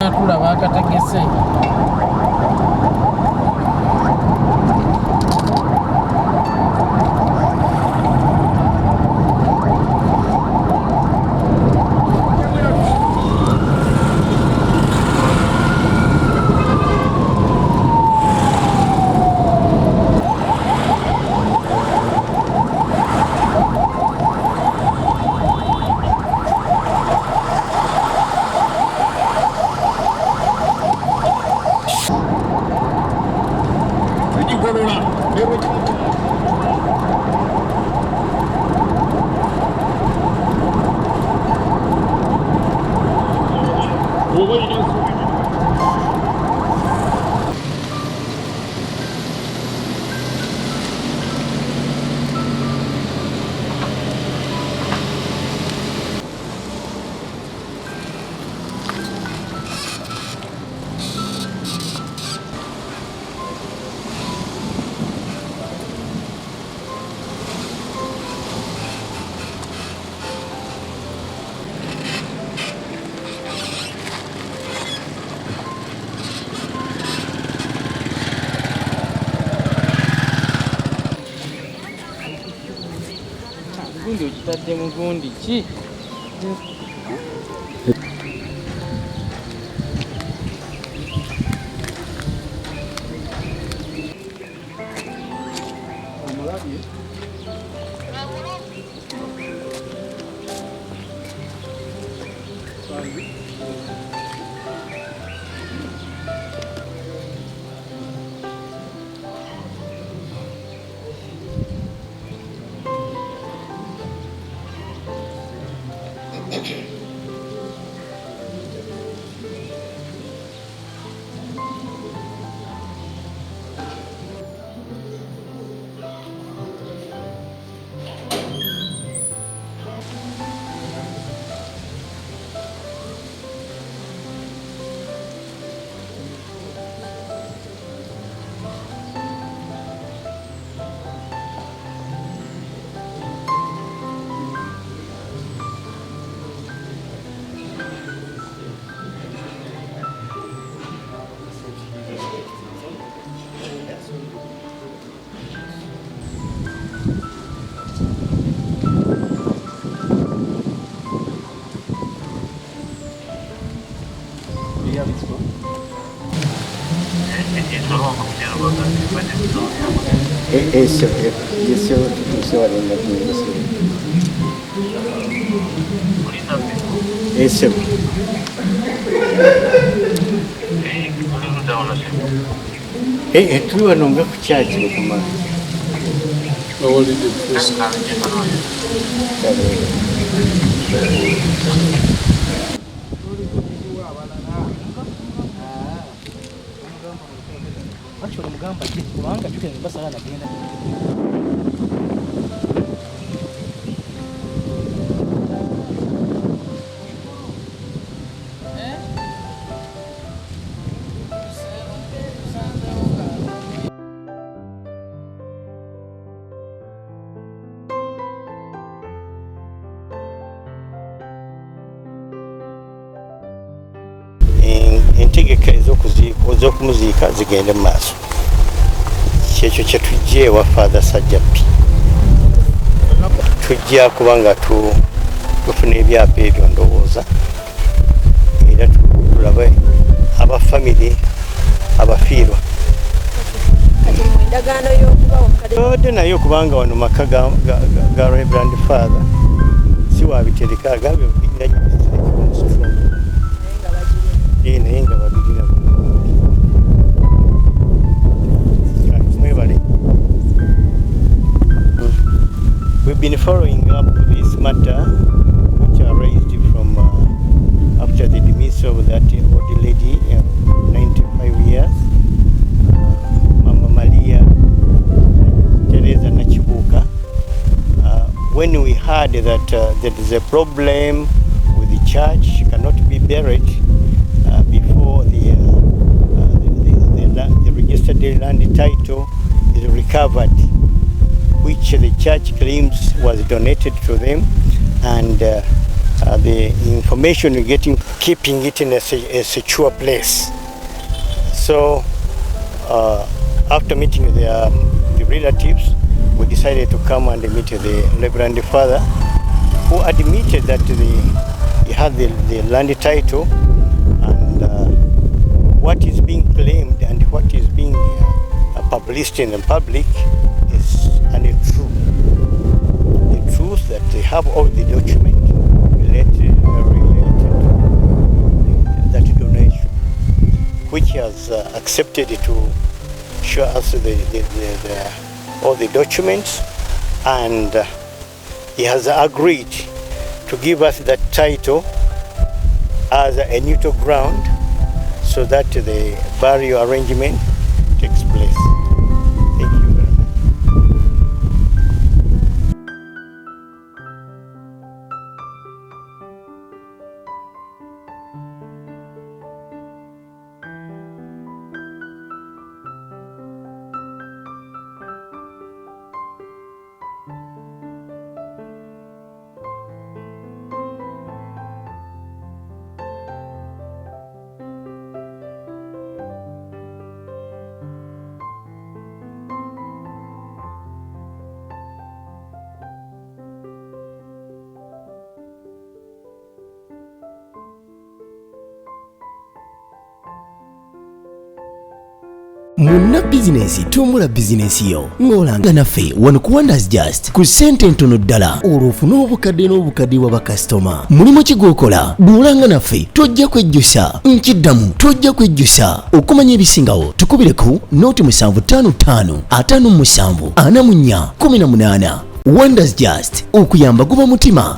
tulaba akategese gundi okitadde mu gundi ki Eso vale la pena. Eso. Tuliwa nonga ku church okuma. Awalide first. Actually mugamba ki kubanga tukenge basala nagenda entegeka ez'okumuziika zigende mu maaso. Kyekyo kye tujja ewa Father Sajjappi. Tujja kubanga tufuna ebyapa ebyo ndowooza era tulabe abafamire abafiirwa ode naye okubanga wano maka ga Reverend Father si wabitereka agambe birina gyebisirekomusitundu naye nga babirina mwebale. We've been following up this matter which I raised from after the demise of that old lady, 95 years, Mama Maria Teresa Nakibuuka. When we heard that there is a problem with the church, she cannot be buried before the registered land title is recovered, which the church claims was donated to them, and the information you're getting, keeping it in a secure place. So after meeting the relatives, we decided to come and meet the Reverend Father, who admitted that he had the land title, and what is being claimed and what is being published in the public is untrue. The truth that they have all the documents related to that donation, which has accepted to show us all the documents, and he has agreed to give us that title as a neutral ground so that the burial arrangement takes place. Thank you very much. Munna bizinesi tumbula bizinesi yo ng'olanga naffe wano ku Wonders Just ku ssente ntono ddala olw'ofuna obukadde n'obukadde wa bakasitoma. Mulimu ki gw'okola? Duulanga naffe tojja kwejjusa, nkiddamu tojja kwejjusa. Okumanya ebisingawo tukubire ku nooti 755 57 44 18. Wonders Just okuyamba guba mutima.